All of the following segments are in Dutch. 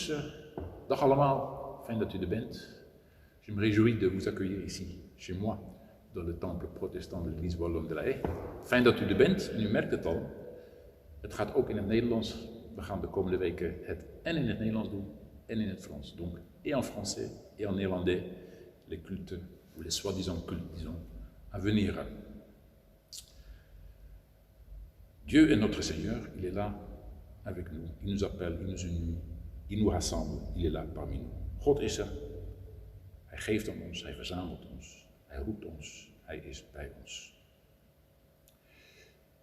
tous, dag allemaal, fijn dat u er bent. Je me réjouis de vous accueillir ici, chez moi, dans le temple protestant de l'église Wallonne de la Haye. Fijn dat u er bent, en u merkt het al. Het gaat ook in het Nederlands. We gaan de komende weken het en in het Nederlands doen, en in het Frans. Donc, et en français, et en néerlandais, les cultes, ou les soi-disant cultes, disons, à venir. Dieu est notre Seigneur, il est là avec nous, il nous appelle, il nous unit, il nous rassemble, il est là parmi nous. God is er, hij geeft aan ons, hij verzamelt ons, hij roept ons, hij is bij ons.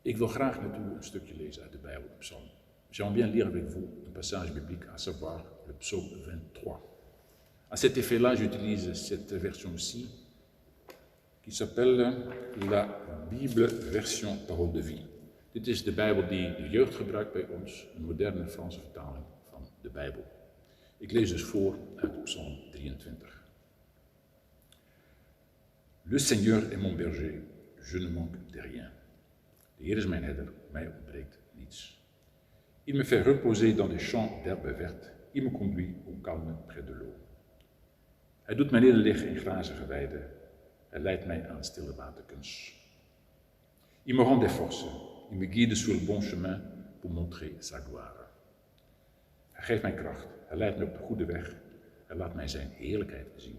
Ik wil graag met u een stukje lezen uit de Bijbel, de Psalm. J'aimerais bien lire avec vous un passage biblique, à savoir le psaume 23. À cet effet-là, j'utilise cette version-ci, qui s'appelle la Bible version Parole de Vie. Dit is de Bijbel die de jeugd gebruikt bij ons, een moderne Franse vertaling van de Bijbel. Ik lees dus voor uit Psalm 23. Le Seigneur est mon berger, je ne manque de rien. De Heer is mijn herder, mij ontbreekt niets. Il me fait reposer dans des champs d'herbes vertes, il me conduit au calme près de l'eau. Hij doet mij nederliggen in grazige weiden, hij leidt mij aan stille waterkens. Il me rend des forces, il me guide sur le bon chemin pour montrer sa gloire. Hij geeft mij kracht, hij leidt me op de goede weg, hij laat mij zijn heerlijkheid zien.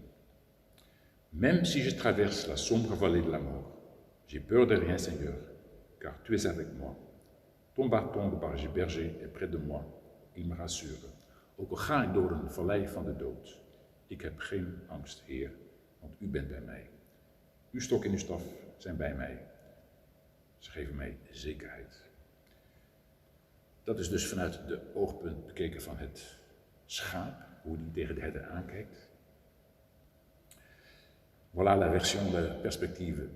Même si je traverse la sombre vallée de la mort, j'ai peur de rien, Seigneur, car tu es avec moi. Ton bâton de berger est près de moi, il me rassure. Ook al ga ik door een vallei van de dood, ik heb geen angst, Heer, want u bent bij mij. Uw stok en uw staf zijn bij mij. Ze geven mij zekerheid. Dat is dus vanuit de oogpunt bekeken van het schaap, hoe die tegen de herder aankijkt. Voilà la version, la perspective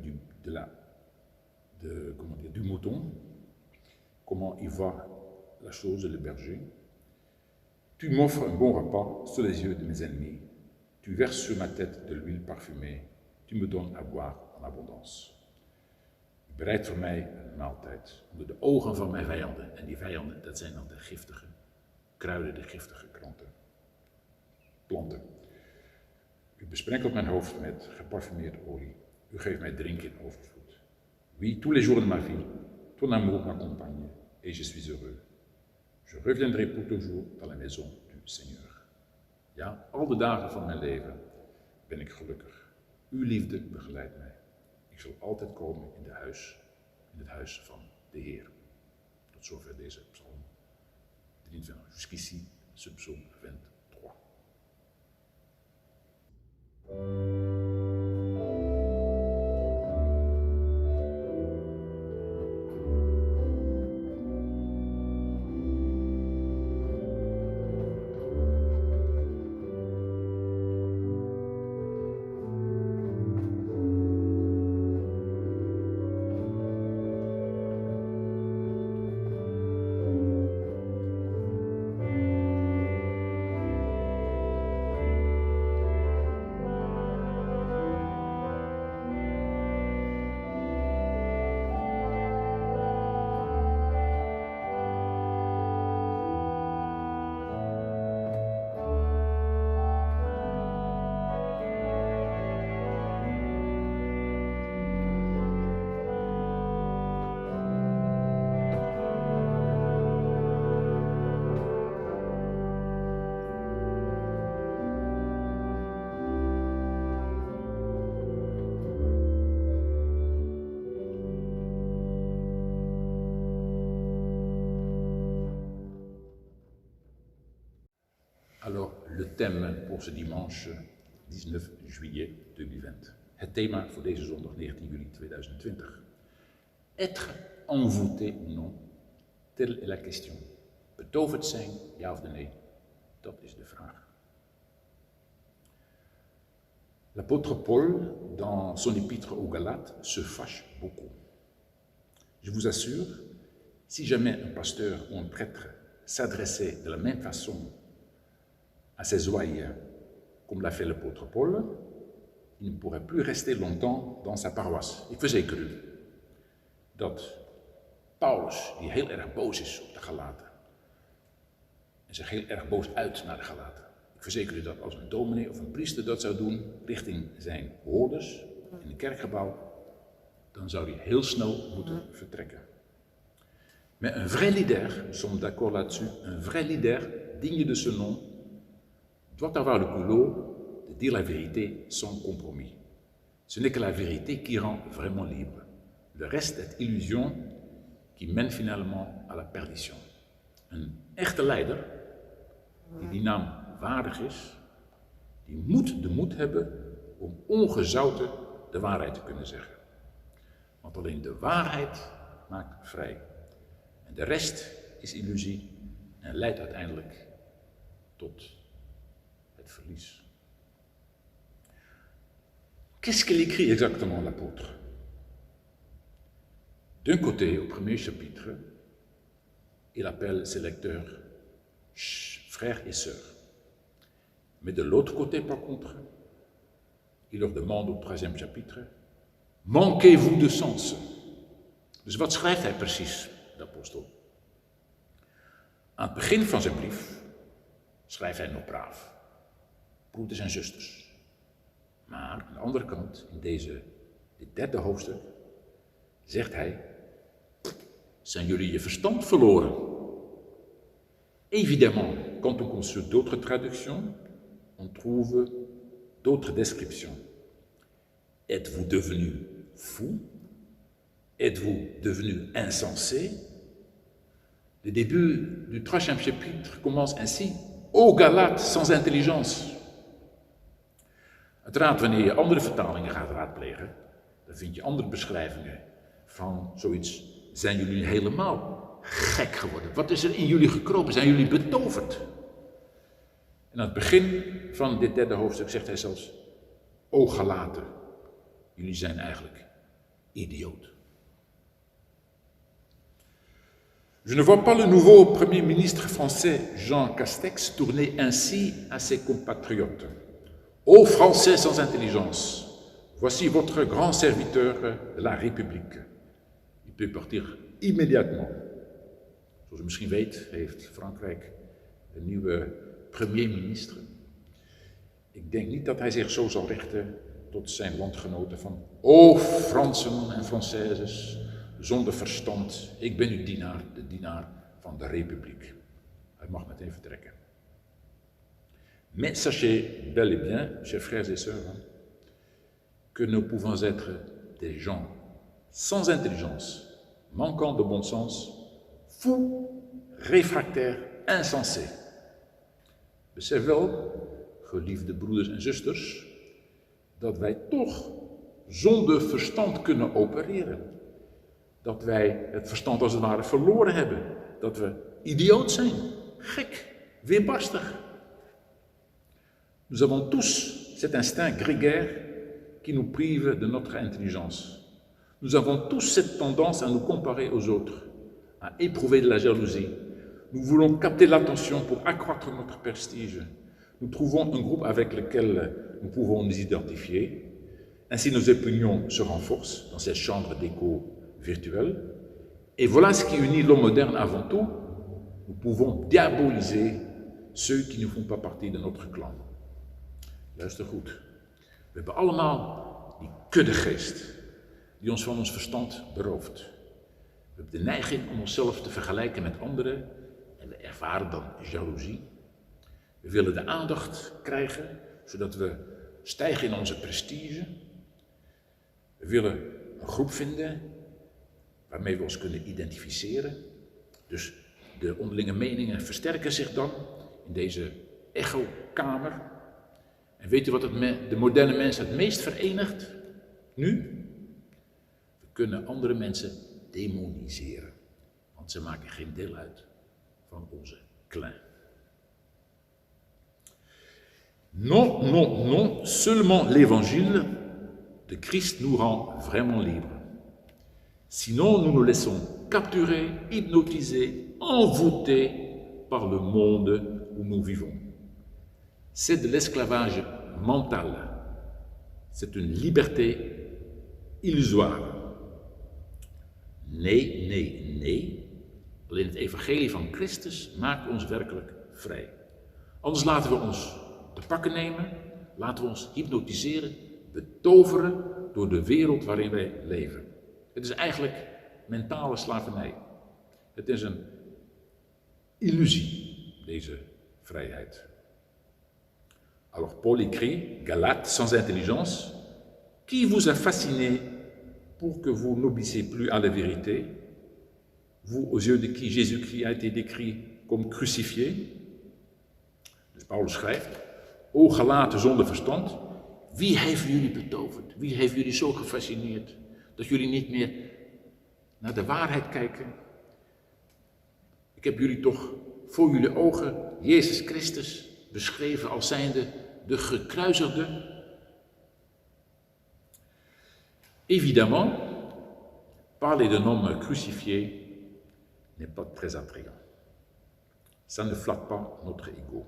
du mouton. Comment il voit la chose, le berger. Tu m'offres un bon repas sous les yeux de mes ennemis. Tu verses sur ma tête de l'huile parfumée. Tu me donnes à boire en abondance. U bereidt voor mij een maaltijd onder de ogen van mijn vijanden. En die vijanden, dat zijn dan de giftige kruiden, de giftige planten. U besprenkelt mijn hoofd met geparfumeerde olie. U geeft mij drinken in overvloed. Oui, tous les jours de ma vie, ton amour m'accompagne et je suis heureux. Je reviendrai pour toujours dans la maison du Seigneur. Ja, al de dagen van mijn leven ben ik gelukkig. Uw liefde begeleidt mij. Ik zal altijd komen in het huis van de Heer. Tot zover deze psalm 23. Jusqu'ici, ce psaume 23. Alors, le thème pour ce dimanche 19 juillet 2020. Het thema voor deze zondag 19 juli 2020. Être envoûté ou non, telle est la question. Betoverd zijn, ja of nee? Dat is de vraag. L'apôtre Paul, dans son épître aux Galates, se fâche beaucoup. Je vous assure, si jamais un pasteur ou un prêtre s'adressait de la même façon à ses ouailles, comme l'a fait l'apôtre Paul, il ne pourrait plus rester longtemps dans sa paroisse. Ik verzeker u dat Paulus, die heel erg boos is op de Galaten, en zich heel erg boos uit naar de Galaten. Ik verzeker u dat als een dominee of een priester dat zou doen richting zijn hoorders in een kerkgebouw, dan zou hij heel snel moeten vertrekken. Mais un vrai leader, nous sommes d'accord là-dessus, un vrai leader digne de ce nom doit avoir le culot de dire la vérité sans compromis. Ce n'est que la vérité qui rend vraiment libre. Le reste est illusion qui mène finalement à la perdition. Een echte leider, die naam waardig is, die moet de moed hebben om ongezouten de waarheid te kunnen zeggen. Want alleen de waarheid maakt vrij. En de rest is illusie en leidt uiteindelijk tot het verlies. Qu'est-ce qu'il écrit exactement, l'apôtre? D'un côté, au premier chapitre, il appelle ses lecteurs frères et sœurs. Mais de l'autre côté, par contre, il leur demande au troisième chapitre, manquez-vous de sens? Dus wat schrijft hij precies, de apostel? Aan het begin van zijn brief schrijft hij nog braaf. Broeders en zusters. Maar aan de andere kant, in dit derde hoofdstuk, zegt hij, zijn jullie je verstand verloren? Évidemment, quand on consulte d'autres traductions, on trouve d'autres descriptions. Êtes-vous devenu fou? Êtes-vous devenu insensé? Le début du troisième chapitre commence ainsi. Ô Galates sans intelligence! Uiteraard, wanneer je andere vertalingen gaat raadplegen, dan vind je andere beschrijvingen van zoiets. Zijn jullie helemaal gek geworden? Wat is er in jullie gekropen? Zijn jullie betoverd? En aan het begin van dit derde hoofdstuk zegt hij zelfs, o Galaten, jullie zijn eigenlijk idioot. Je ne vois pas le nouveau Premier ministre français Jean Castex tourner ainsi à ses compatriotes. Ô Français sans intelligence, voici votre grand serviteur de la République. Il peut partir immédiatement. Zoals u misschien weet, heeft Frankrijk een nieuwe premier ministre. Ik denk niet dat hij zich zo zal richten tot zijn landgenoten van o Fransen en Françaises, zonder verstand, ik ben uw dienaar, de dienaar van de Republiek. Hij mag meteen vertrekken. Mais sachez bel et bien, chers frères et sœurs, que nous pouvons être des gens sans intelligence, manquant de bon sens, fous, réfractaires, insensés. Besef wel, geliefde broeders en zusters, dat wij toch zonder verstand kunnen opereren. Dat wij het verstand als het ware verloren hebben. Dat we idioot zijn, gek, weerbarstig. Nous avons tous cet instinct grégaire qui nous prive de notre intelligence. Nous avons tous cette tendance à nous comparer aux autres, à éprouver de la jalousie. Nous voulons capter l'attention pour accroître notre prestige. Nous trouvons un groupe avec lequel nous pouvons nous identifier. Ainsi nos opinions se renforcent dans cette chambre d'écho virtuelle. Et voilà ce qui unit l'homme moderne avant tout. Nous pouvons diaboliser ceux qui ne font pas partie de notre clan. Luister goed. We hebben allemaal die kuddegeest die ons van ons verstand berooft. We hebben de neiging om onszelf te vergelijken met anderen en we ervaren dan jaloezie. We willen de aandacht krijgen, zodat we stijgen in onze prestige. We willen een groep vinden waarmee we ons kunnen identificeren. Dus de onderlinge meningen versterken zich dan in deze echokamer. En weet u wat de moderne mens het meest verenigt? Nu? We kunnen andere mensen demoniseren. Want ze maken geen deel uit van onze clan. Non, non, non, seulement l'évangile de Christ nous rend vraiment libres. Sinon, nous nous laissons capturer, hypnotiser, envoûter par le monde où nous vivons. C'est de l'esclavage mental. C'est une liberté illusoire. Nee, nee, nee. Alleen het evangelie van Christus maakt ons werkelijk vrij. Anders laten we ons te pakken nemen, laten we ons hypnotiseren, betoveren door de wereld waarin wij leven. Het is eigenlijk mentale slavernij. Het is een illusie, deze vrijheid. Alors Paul écrit, Galates sans intelligence, qui vous a fasciné pour que vous n'obéissiez plus à la vérité, vous aux yeux de qui Jésus-Christ a été décrit comme crucifié. Dus Paulus schrijft, o Galaten zonder verstand, wie heeft jullie betoverd? Wie heeft jullie zo gefascineerd dat jullie niet meer naar de waarheid kijken? Ik heb jullie toch voor jullie ogen Jezus Christus beschreven als zijnde de gekruisigde. Évidemment, parler d'un homme crucifié n'est pas très attrayant. Ça ne flatte pas notre ego.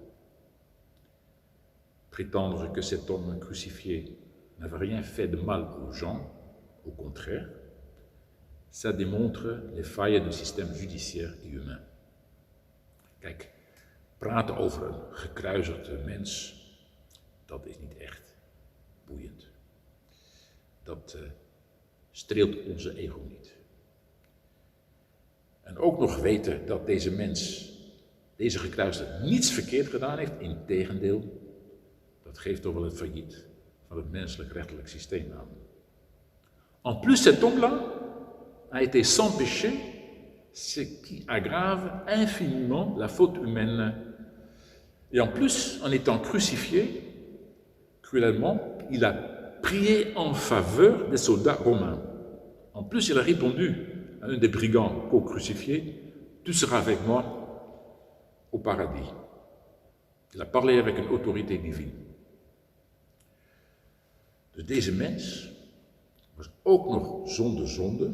Prétendre que cet homme crucifié n'avait rien fait de mal aux gens, au contraire, ça démontre les failles du système judiciaire et humain. Kijk, praten over een gekruisigde mens, dat is niet echt boeiend. Dat streelt onze ego niet. En ook nog weten dat deze mens, deze gekruisigde, niets verkeerd gedaan heeft, integendeel, dat geeft toch wel het failliet van het menselijk-rechtelijk systeem aan. En plus, cet homme-là a été sans péché, ce qui aggrave infiniment la faute humaine. Et en plus, en étant crucifié, cruellement, il a prié en faveur des soldats romains. En plus, il a répondu à un des brigands co-crucifiés, tu seras avec moi au paradis. Il a parlé avec une autorité divine. Dus deze mens was ook nog zonder zonde,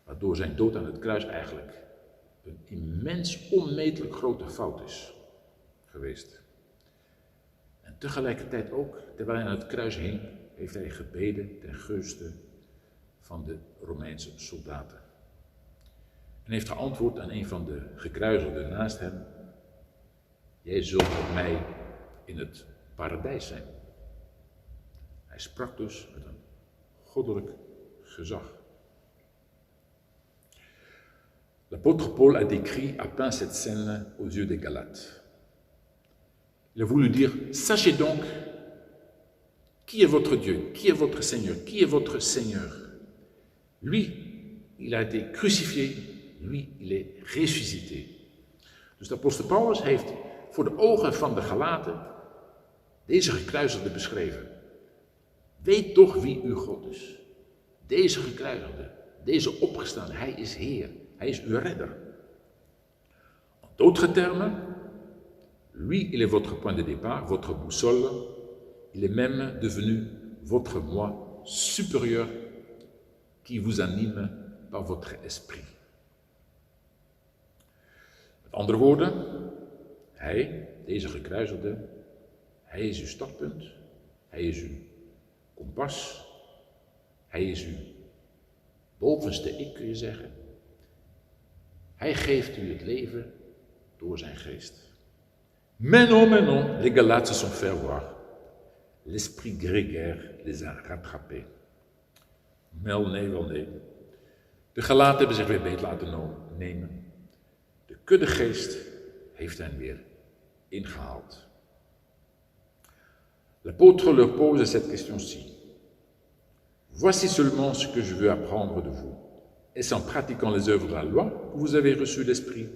waardoor zijn dood aan het kruis eigenlijk een immens, onmetelijk grote fout is geweest. En tegelijkertijd ook, terwijl hij aan het kruis hing, heeft hij gebeden ten gunste van de Romeinse soldaten. En heeft geantwoord aan een van de gekruisigden naast hem, jij zult met mij in het paradijs zijn. Hij sprak dus met een goddelijk gezag. L'apôtre Paul a décrit à peine cette scène aux yeux des Galates. Il a voulu dire, sachez donc qui est votre Dieu, qui est votre Seigneur, qui est votre Seigneur. Lui, il a été crucifié, lui, il est ressuscité. Dus de apostel Paulus heeft voor de ogen van de Galaten deze gekruisigde beschreven. Weet toch wie uw God is. Deze gekruisigde, deze opgestaan, hij is Heer, hij is uw redder. En d'autres termes, lui, il est votre point de départ, votre boussole, il est même devenu votre moi supérieur qui vous anime par votre esprit. Met andere woorden, hij, deze gekruisigde, hij is uw startpunt, hij is uw kompas, hij is uw bovenste ik, kun je zeggen. Hij geeft u het leven door zijn geest. Mais non, les Galates se sont fait voir. L'esprit grégaire les a rattrapés. Wel nee. De Galaten hebben zich weer beet laten nemen. De kuddegeest heeft hen weer ingehaald. L'apôtre leur pose cette question-ci. Voici seulement ce que je veux apprendre de vous. Est-ce en pratiquant les œuvres de la loi que vous avez reçu l'Esprit,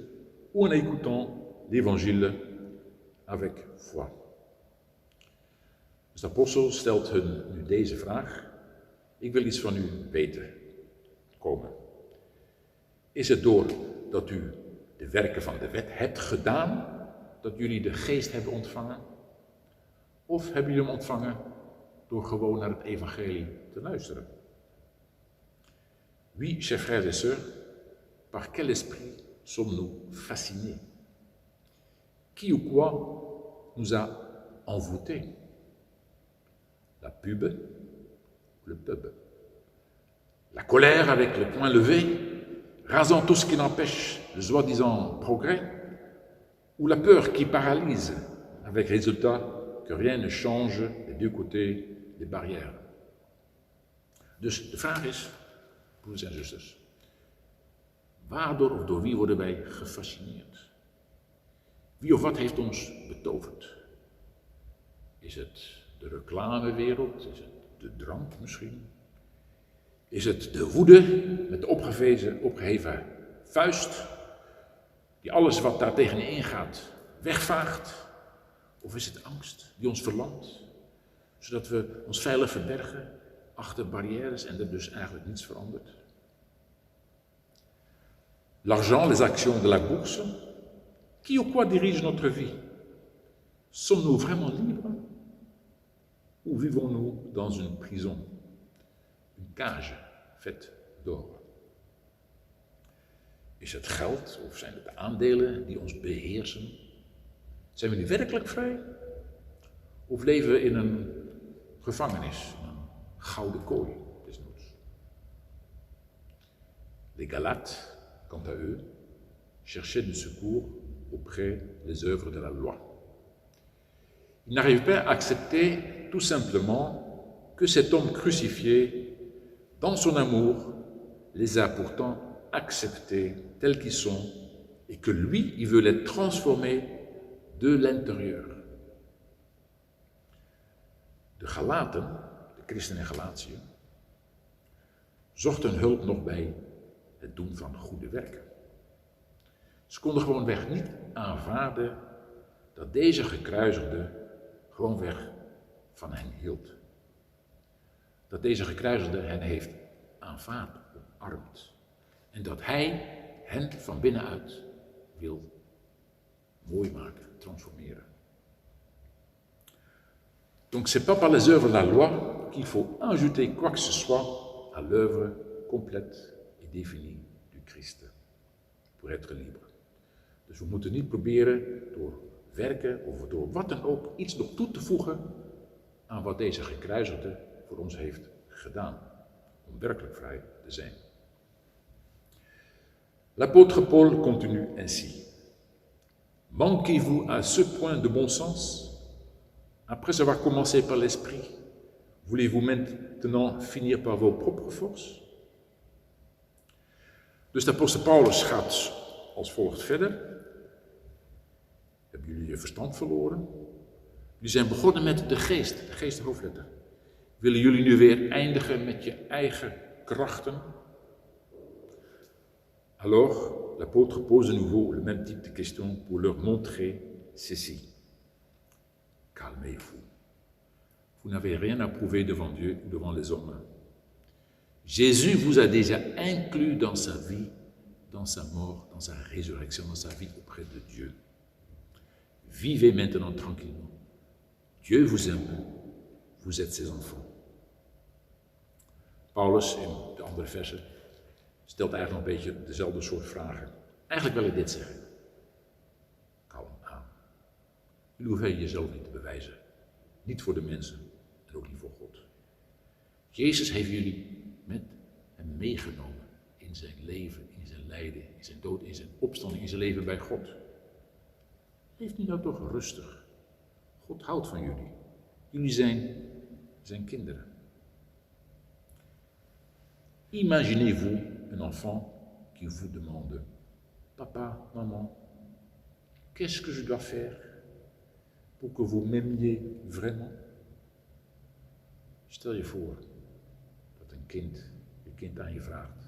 ou en écoutant l'Évangile avec foi? Dus de apostel stelt hun nu deze vraag. Ik wil iets van u weten komen. Is het doordat u de werken van de wet hebt gedaan, dat jullie de geest hebben ontvangen? Of hebben jullie hem ontvangen door gewoon naar het evangelie te luisteren? Oui, chers frères et sœurs, par quel esprit sommes-nous fascinés? Qui ou quoi nous a envoûtés? La pub, le pub. La colère avec le poing levé, rasant tout ce qui n'empêche le soi-disant progrès, ou la peur qui paralyse, avec résultat que rien ne change des deux côtés des barrières. Dus de vraag is, broeders en zusters, waardoor of door wie worden wij gefascineerd? Wie of wat heeft ons betoverd? Is het de reclamewereld? Is het de drank misschien? Is het de woede met de opgeheven vuist, die alles wat daar tegenin gaat wegvaagt? Of is het angst die ons verlamt, zodat we ons veilig verbergen achter barrières en er dus eigenlijk niets verandert? L'argent, les actions de la bourse, qui ou quoi dirige notre vie? Sommes-nous vraiment libres? Ou vivons-nous dans une prison, une cage faite d'or? Is het geld of zijn het de aandelen die ons beheersen? Zijn we nu werkelijk vrij? Of leven we in een gevangenis, een gouden kooi desnoods? Les Galates, quant à eux, cherchaient du secours auprès des œuvres de la loi. Ils n'arrivent pas à accepter tout simplement que cet homme crucifié, dans son amour, les a pourtant acceptés tels qu'ils sont et que lui, il veut les transformer de l'intérieur. De Galaten, de christenen in Galatië, zochten hulp nog bij het doen van goede werken. Ze konden gewoonweg niet aanvaarden dat deze gekruisigde gewoonweg van hen hield. Dat deze gekruisigde hen heeft aanvaard, omarmd. En dat hij hen van binnenuit wil mooi maken, transformeren. Donc c'est pas par les œuvres de la loi qu'il faut ajouter quoi que ce soit à l'œuvre complète et définie du Christ pour être libre. Dus we moeten niet proberen door werken of door wat dan ook iets nog toe te voegen aan wat deze gekruisigde voor ons heeft gedaan, om werkelijk vrij te zijn. L'apôtre Paul continue ainsi. Manquez-vous à ce point de bon sens? Après avoir commencé par l'esprit, voulez-vous maintenant finir par vos propres forces? Dus de apostel Paulus gaat als volgt verder. Hebben jullie je verstand verloren? Jullie zijn begonnen met de geest hoofdletter. Willen jullie nu weer eindigen met je eigen krachten? Alors, l'apôtre pose de nouveau le même type de question pour leur montrer ceci. Calmez-vous. Vous n'avez rien à prouver devant Dieu ou devant les hommes. Jésus vous a déjà inclus dans sa vie, dans sa mort, dans sa résurrection, dans sa vie auprès de Dieu. Vivez maintenant tranquillement. Dieu vous aime. Vous êtes ses enfants. Paulus in de andere versen stelt eigenlijk nog een beetje dezelfde soort vragen. Eigenlijk wil ik dit zeggen. Kalm aan. Jullie hoeven jezelf niet te bewijzen. Niet voor de mensen en ook niet voor God. Jezus heeft jullie met hem meegenomen in zijn leven, in zijn lijden, in zijn dood, in zijn opstanding, in zijn leven bij God. Leef nu nou toch rustig. God houdt van jullie. Jullie zijn zijn kinderen. Imaginez-vous un enfant qui vous demande « Papa, maman, qu'est-ce que je dois faire pour que vous m'aimiez vraiment ?» Stel je voor dat je kind aan je vraagt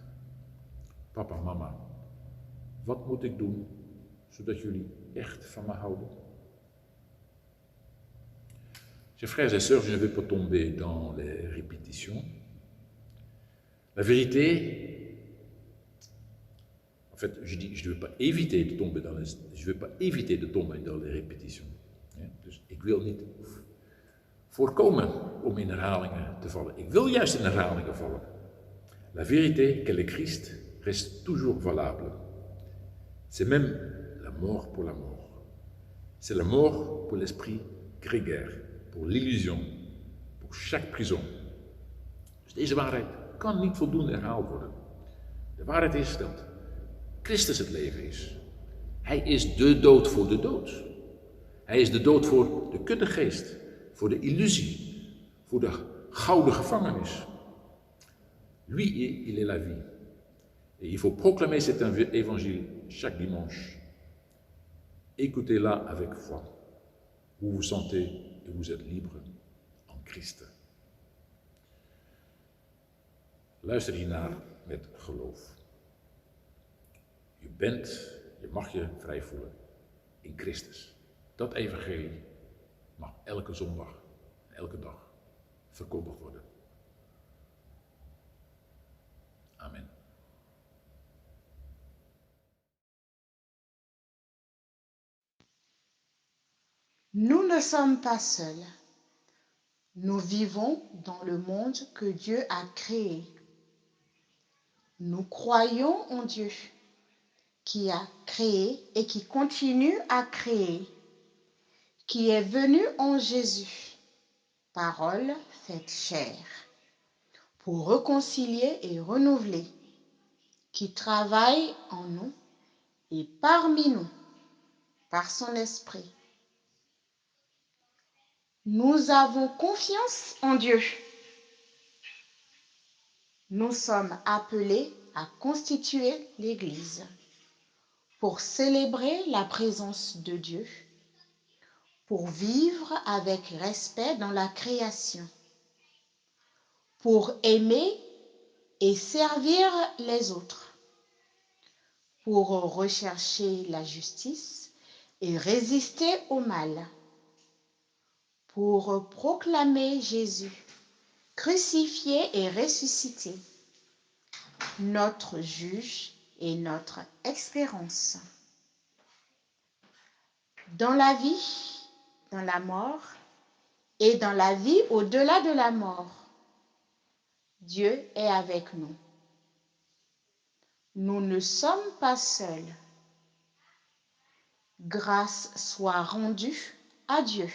« Papa, mama, wat moet ik doen zodat jullie echt van me houden ?» Chers frères et sœurs, je ne vais pas tomber dans les répétitions. La vérité, en fait, je dis, je ne veux pas éviter de tomber dans les répétitions. Dus ik wil niet voorkomen om in herhalingen te vallen. Ik wil juist in herhalingen vallen. La vérité qu'est le Christ reste toujours valable. C'est même la mort pour la mort. C'est la mort pour l'esprit grégaire, pour l'illusion, pour chaque prison. Dus deze waarheid kan niet voldoende herhaald worden. De waarheid is dat Christus het leven is. Hij is de dood voor de dood. Hij is de dood voor de kuddegeest, voor de illusie, voor de gouden gevangenis. Lui, il est la vie. Et il faut proclamer cet évangile chaque dimanche. Écoutez-la avec foi. Vous vous sentez et vous êtes libre en Christ. Luister hiernaar met geloof. Je mag je vrij voelen in Christus. Dat evangelie mag elke zondag, elke dag verkondigd worden. Amen. Nous ne sommes pas seuls. Nous vivons dans le monde que Dieu a créé. Nous croyons en Dieu qui a créé et qui continue à créer, qui est venu en Jésus, parole faite chair, pour réconcilier et renouveler, qui travaille en nous et parmi nous par son esprit. Nous avons confiance en Dieu. Nous sommes appelés à constituer l'Église pour célébrer la présence de Dieu, pour vivre avec respect dans la création, pour aimer et servir les autres, pour rechercher la justice et résister au mal, pour proclamer Jésus crucifié et ressuscité, notre juge et notre espérance. Dans la vie, dans la mort et dans la vie au-delà de la mort, Dieu est avec nous. Nous ne sommes pas seuls. Grâce soit rendue à Dieu.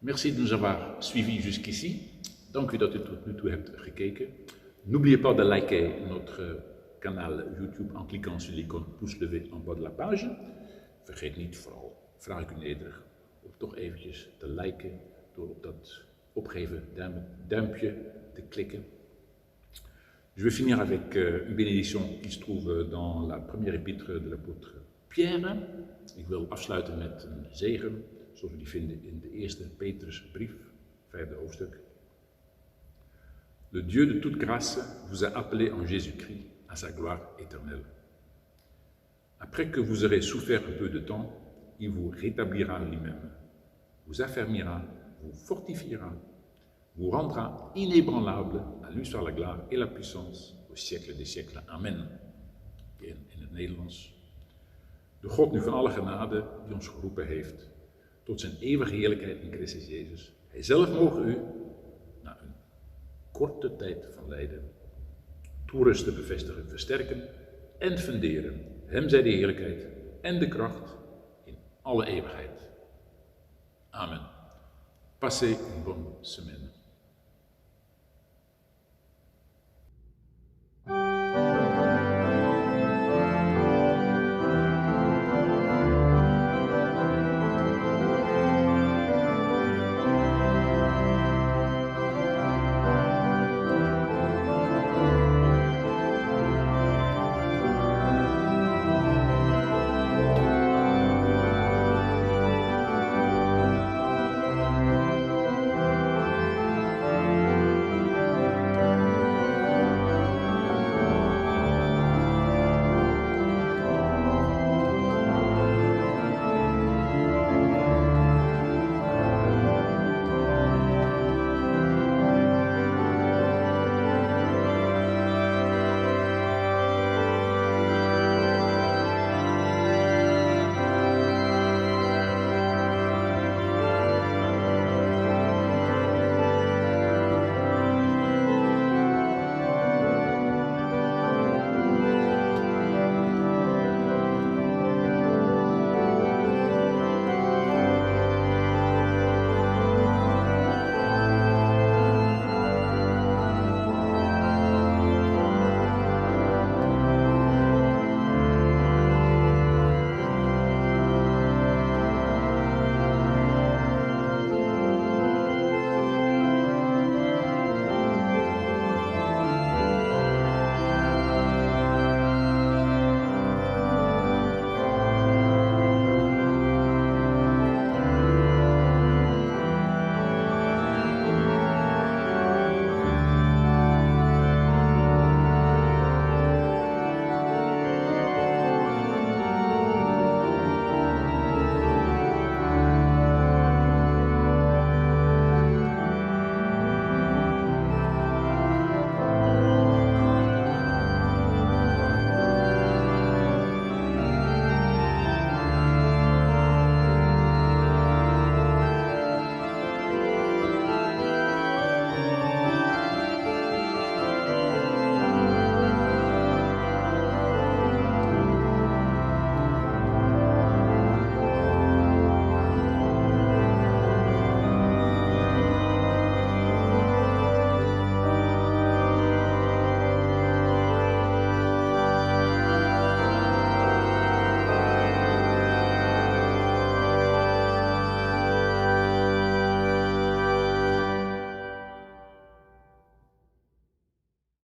Merci de nous avoir suivis jusqu'ici. Dank u dat u tot nu toe hebt gekeken. N'oubliez pas de liker notre kanaal YouTube en cliquant sur l'icône pouce levé en bas de la page. Vergeet niet, vooral vraag ik u nederig, om toch eventjes te liken door op dat opgeven duimpje te klikken. Je vais finir avec une bénédiction qui se trouve dans la première épître de l'apôtre Pierre. Ik wil afsluiten met een zegen, zoals we die vinden in de eerste Petrusbrief, 5e hoofdstuk. Le Dieu de toute grâce vous a appelé en Jésus-Christ à sa gloire éternelle. Après que vous aurez souffert un peu de temps, il vous rétablira lui-même, vous affermira, vous fortifiera, vous rendra inébranlable. À lui soit la gloire et la puissance au siècle des siècles. Amen. In het Nederlands. De God nu van alle genade, die ons geroepen heeft tot zijn eeuwige heerlijkheid in Christus Jezus. Hij zelf mogen u, na een korte tijd van lijden, toerusten, bevestigen, versterken en funderen. Hem zij de heerlijkheid en de kracht in alle eeuwigheid. Amen. Passez une bonne semaine.